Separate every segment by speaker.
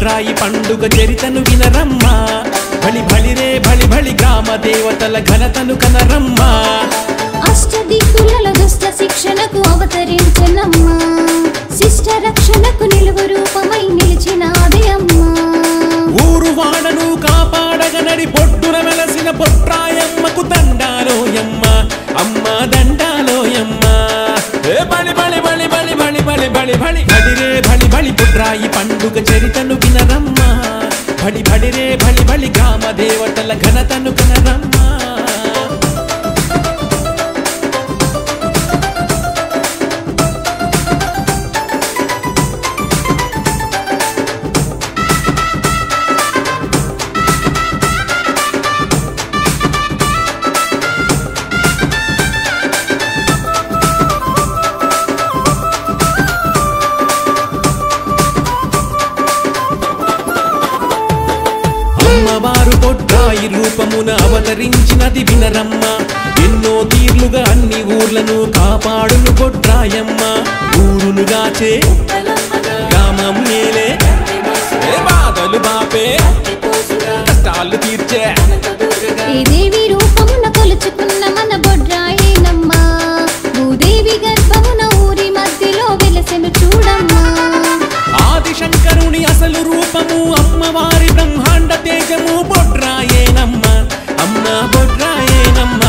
Speaker 1: బొడ్రాయి పండుగ చరితను వినరమ్మా బలి బలిరే బలి బలి గ్రామ దేవతల ఘనతను కనరమ్మా
Speaker 2: అష్టదిక్కులలో దుష్ట శిక్షణకు అవతరించెనమ్మా శిష్ట రక్షణకు నిలువు రూపమై నిలిచినాదే అమ్మా
Speaker 1: ఊరు వాడను కాపాడగనడి పొట్టున వెలసిన బొడ్రాయమ్మకు దండాలోయమ్మ అమ్మ దండాలోయమ్మ బలి బలి బలి బలి బలి బలి బలి బలి బలిరే బలి బలి బొడ్రాయి పండుగ చరితను వినరమ్మా బలి బలిరే బలి బలి గ్రామ దేవతల ఘనతను కనరమ్మా అమ్మవారు బొడ్రాయి రూపమున అవతరించినది వినరమ్మ ఎన్నో తీర్లుగా అన్ని ఊర్లను కాపాడును బొడ్రాయమ్మ ఊరును గాచే గ్రామం మేలే బాధలు బాపే కష్టాలు తీర్చే
Speaker 2: ఈ దేవి రూపమున కొలుచుకున్న మన బొడ్రాయేనమ్మా భూదేవి గర్భమున ఊరి మధ్యలో వెలసెను చూడమ్మా
Speaker 1: ఆదిశంకరుని అసలు రూపము అమ్మవారి బ్రహ్మాండ తేజము బొడ్రాయేనమ్మ అమ్మ బొడ్రాయేనమ్మ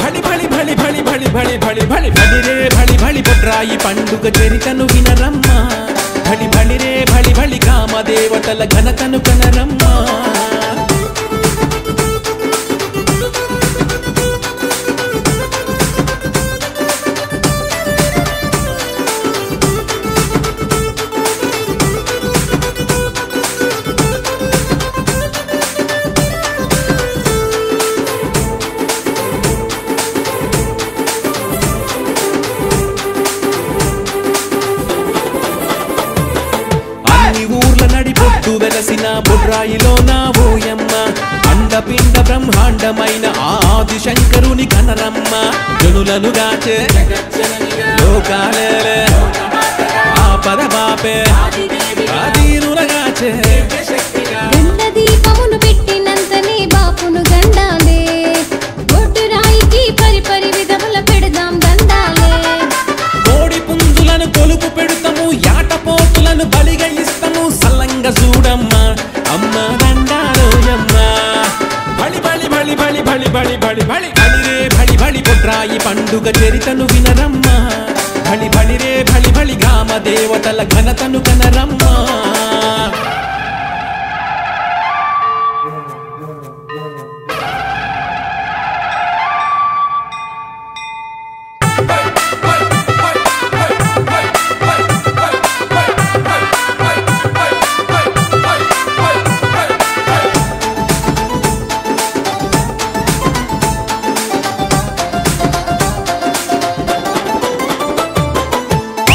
Speaker 1: బలి బలి బలి బలి బలి బలి బలి బలి బలిరే బలి బలి బొడ్రాయి పండుగ చరితను వినరమ్మ బలి బలిరే బలి బలి గ్రామ దేవతల ఘనతను కనరమ్మా వెలసిన బొడ్రాయిలో నా ఓయమ్మ అండపిండ బ్రహ్మాండమైన ఆదిశంకరుని కనరమ్మ జనులను గాచే లోకాలేలే ఆపద బాపే ఆదీనుల గాచే
Speaker 2: దీపమును పెట్టినంతనే బాపును గండాలే బొడ్రాయికి పరిపరి విధముల పెడదాం దండాలే
Speaker 1: కోడి పుంజులను కొలుపు పెడతాము యాటపోతులను బలిగా ఇస్తాము సల్లంగా చూడమ్మ అమ్మ దండాలోయమ్మ బలి బలి బలి బలి బలి బలి బలి బలి బలిరే బలి బలి బొడ్రాయి పండుగ చరితను వినరమ్మ బలి బలిరే బలి బలి గ్రామ దేవతల ఘనతను కనరమ్మా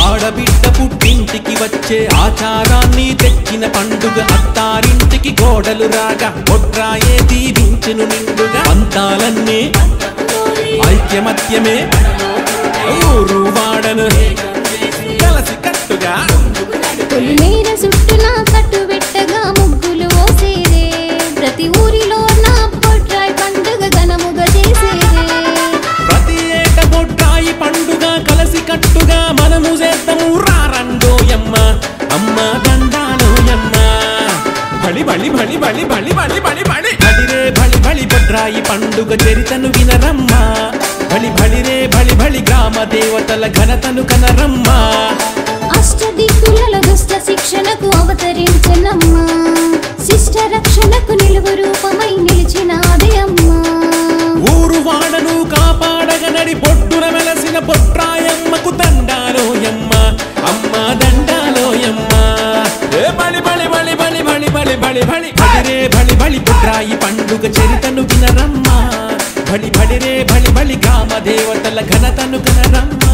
Speaker 1: ఆడబిడ్డ పుట్టింటికి వచ్చే ఆచారాన్ని తెచ్చిన పండుగ అత్తారింటికి గోడలు రాగా బొడ్రాయే దీవించెను నిండుగా పంతాలన్నీ ఐక్యమత్యమే ఊరు వాడను కలసి కట్టుగా
Speaker 2: పొలిమేర చుట్టూనా కట్టు పెట్టగా ముగ్గులు ఓసేరే ప్రతి ఊరిలో నా బొడ్రాయి పండుగ ఘనముగా చేసేరే
Speaker 1: ప్రతి ఏట బొడ్రాయి పండుగ కలసి కట్టుగా మనము చేద్దాము రారండోయమ్మ అమ్మ దండాలోయమ్మ బలి బలి బలి బలి బలి బలి బలి బలి బలిరే బలి బలి బొడ్రాయి పండుగ చరితను వినరమ్మ బలి బలిరే బలి బలి గ్రామ దేవతల ఘనతను కనరమ్మా
Speaker 2: అష్టదిక్కులలో దుష్ట శిక్షణకు అవతరించెనమ్మా శిష్ట రక్షణకు నిలువు రూపమై నిలిచినాదే అమ్మా
Speaker 1: ఊరు వాడను కాపాడగనడి పొట్టున వెలసిన బొడ్రాయమ్మకు దండాలోయమ్మ అమ్మ దండాలోయమ్మ బలి బలి బలి బలి బలి బలి బలి బలి బలిరే బలి బలి బొడ్రాయి పండుగ చరితను వినరమ్మా బలి బలిరే బలి బలి గ్రామ దేవతల ఘనతను కనరమ్మా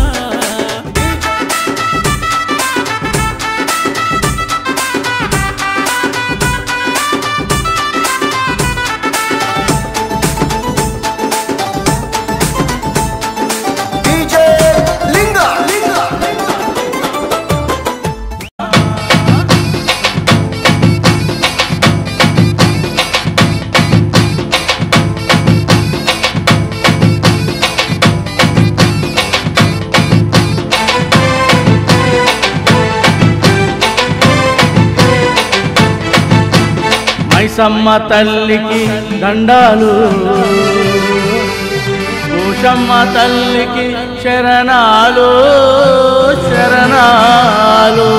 Speaker 3: మైసమ్మ తల్లికి దండాలు పోషమ్మ తల్లికి శరణాలు శరణాలు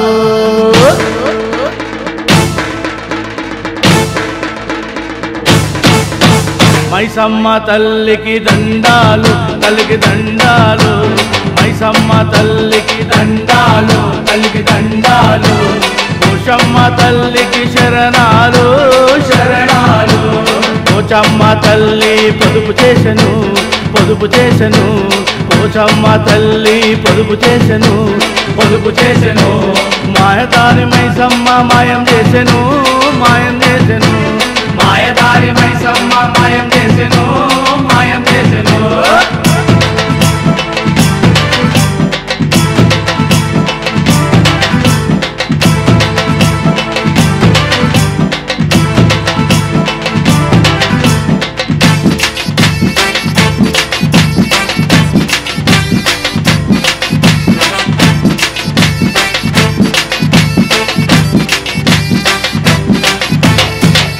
Speaker 3: మైసమ్మ తల్లికి దండాలు తల్లికి దండాలు మైసమ్మ తల్లికి దండాలు తల్లికి దండాలు పోషమ్మ తల్లికి శరణాలు శరణాలు పోచమ్మ తల్లి పొదుపు చేసెను పొదుపు చేసెను పోచమ్మ తల్లి పొదుపు చేసెను పొదుపు చేసెను మాయదారి మైసమ్మ మాయం చేసెను మాయం చేసెను మాయదారి మైసమ్మ మాయం చేసెను మాయం చేసెను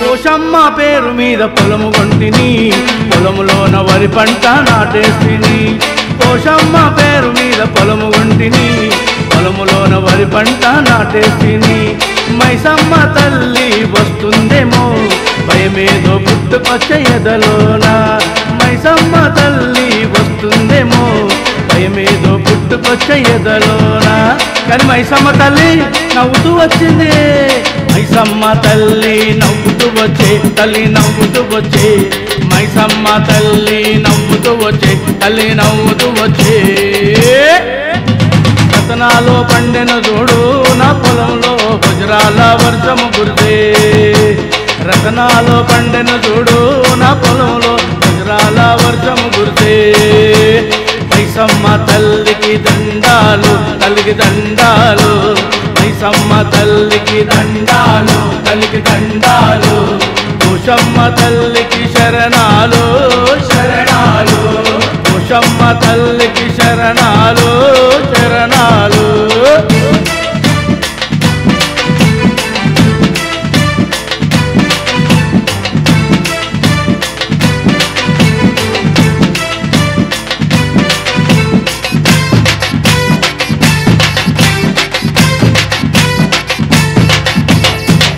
Speaker 3: పోషమ్మ పేరు మీద పొలము కొంటిని పొలములోన వరి పంట నాటేస్తిని పోషమ్మ పేరు మీద పొలము కొంటిని పొలములోన వరి పంట నాటేస్తిని మైసమ్మ తల్లి వస్తుందేమో భయమేదో పుట్టుకొచ్చే ఎదలోన మైసమ్మ తల్లి వస్తుందేమో భయమేదో పుట్టుకొచ్చే ఎదలోన కానీ మైసమ్మ తల్లి నవ్వుతూ వచ్చింది మైసమ్మ తల్లి నవ్వుతూ వచ్చే తల్లి నవ్వుతూ వచ్చే మైసమ్మ తల్లి నవ్వుతూ వచ్చే తల్లి నవ్వుతూ వచ్చే రతనాలో పండెన చూడు నా పొలంలో వజ్రాల వర్షము కురిసే రతనాలో పండెన చూడు నా పొలంలో వజ్రాల వర్షము కురిసే మైసమ్మ తల్లికి దండాలు తల్లికి దండాలు మైసమ్మ తల్లికి దండాలు తల్లికి దండాలు పోషమ్మ తల్లికి శరణాలు శరణాలు పోషమ్మ తల్లికి శరణాలు శరణాలు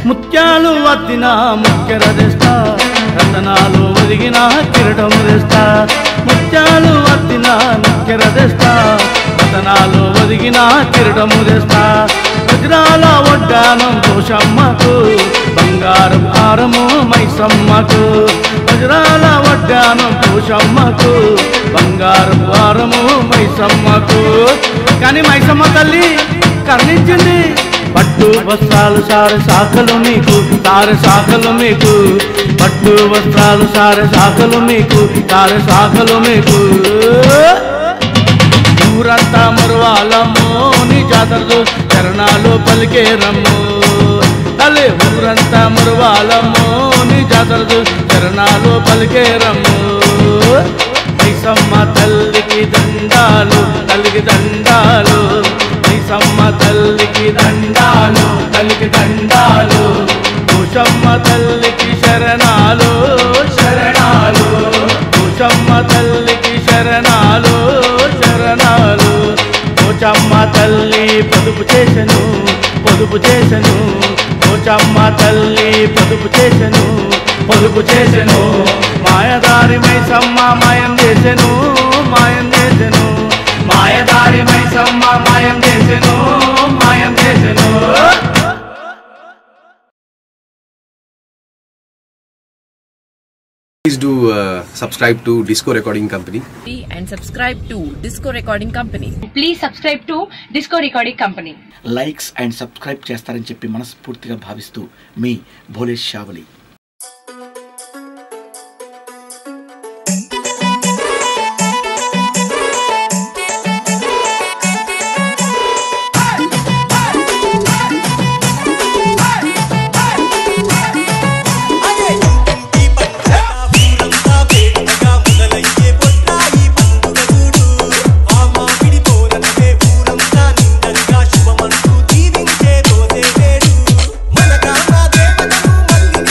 Speaker 3: ముత్యాలు వత్తిన ముక్కెర తెస్తా రతనాలు ఒదిగిన కిరటము తెస్తా ముత్యాలు వత్తిన ముక్కెర తెస్తా రతనాలు ఒదిగిన కిరటము తెస్తా వజ్రాల వడ్డానం పోషమ్మకు బంగారం హారము మైసమ్మకు వజ్రాల వడ్డానం పోషమ్మకు బంగారం హారము మైసమ్మకు కానీ మైసమ్మ తల్లి కర్ణించింది పట్టు వస్త్రాలు సారె శాఖలు మీకు తార శాఖలు మీకు పట్టు వస్త్రాలు సారె శాఖలు మీకు తార శాఖలు మీకు ఊరంతా మరువాలము నీ జాతరలు చరణాలు పలికే రమ్ము తల్లి ఊరంతా మరువాలము నీ జాతరలు చరణాలు పలికే రమ్ము మైసమ్మ తల్లికి దండాలు తల్లికి దండాలు మైసమ్మ తల్లికి దండాలు తల్లికి దండాలు పోషమ్మ తల్లికి శరణాలు శరణాలు పోషమ్మ తల్లికి శరణాలు శరణాలు పోచమ్మ తల్లి పొదుపు చేసెను పొదుపు చేసెను పోచమ్మ తల్లి పొదుపు చేసెను పొదుపు చేసెను మాయదారి మైసమ్మ మాయం చేసెను మాయం చేసెను మాయదారి మైసమ్మ మాయం చేసెను మాయం చేసెను
Speaker 4: Please do subscribe to Disco Recording Company.
Speaker 5: And subscribe to Disco Recording Company.
Speaker 6: Please subscribe to Disco Recording Company.
Speaker 7: Likes and subscribe చేస్తారని చెప్పి మనస్ఫూర్తిగా భావిస్తూ మీ భోలే షావలి.
Speaker 8: మన గ్రామ దేవతను మళ్ళీ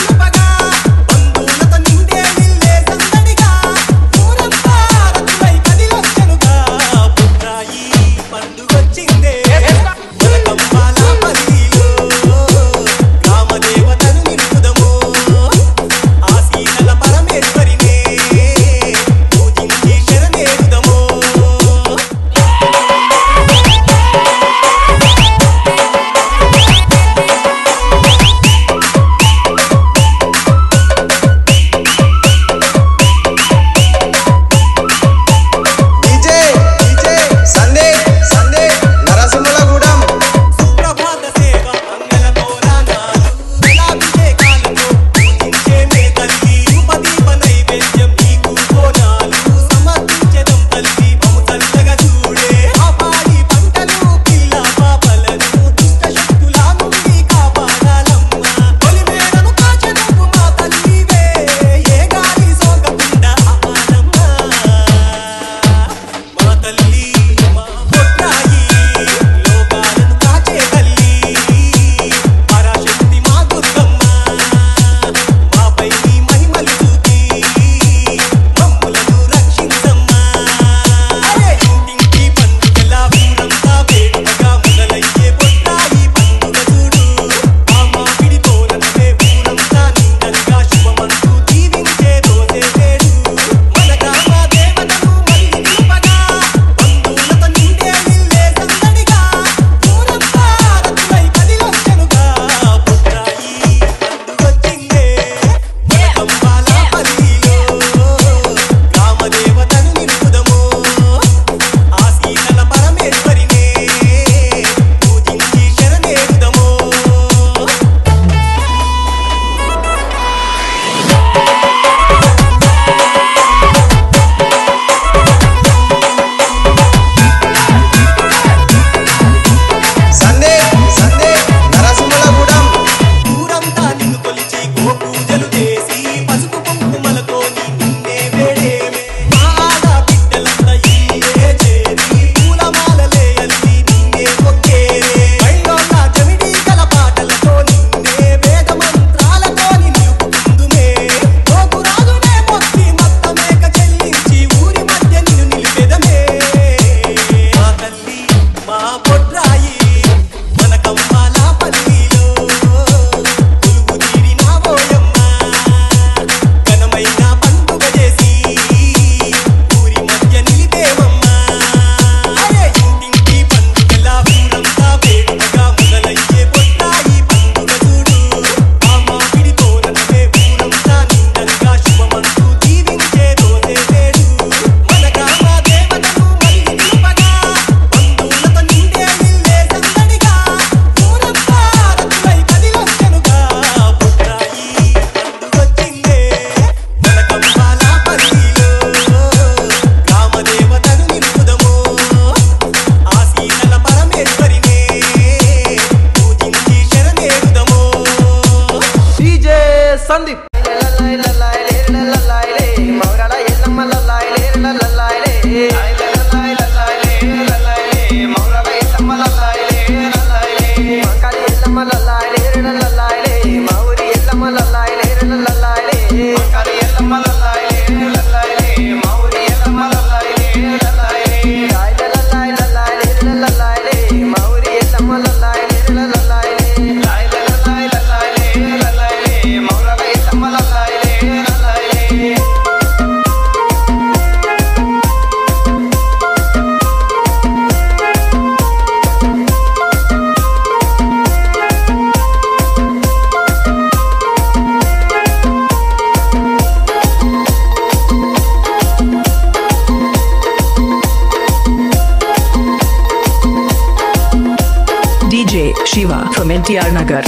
Speaker 5: Shiva from NTR Nagar.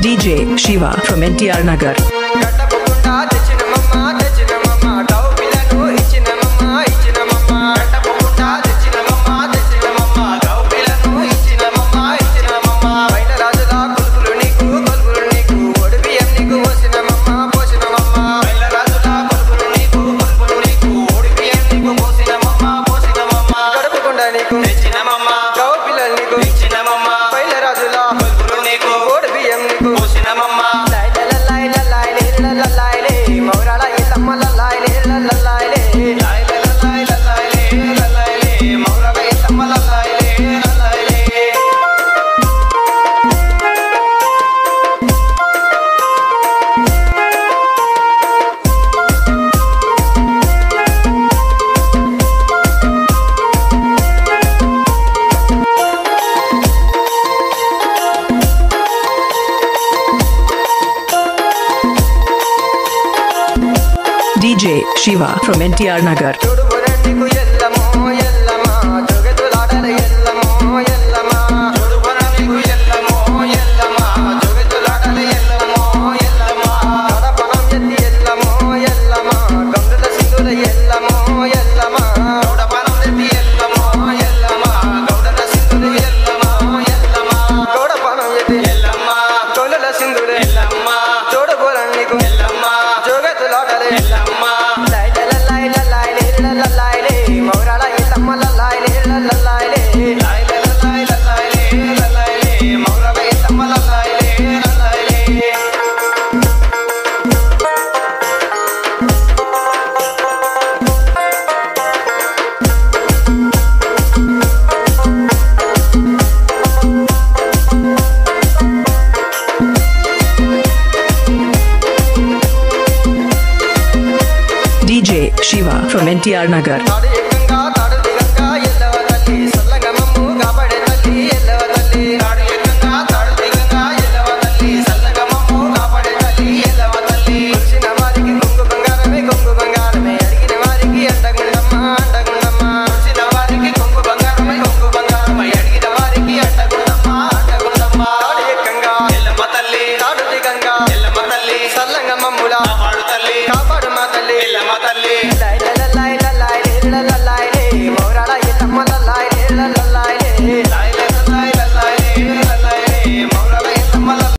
Speaker 5: DJ Shiva from NTR Nagar. DJ Shiva from NTR Nagar. DJ Shiva from NTR Nagar.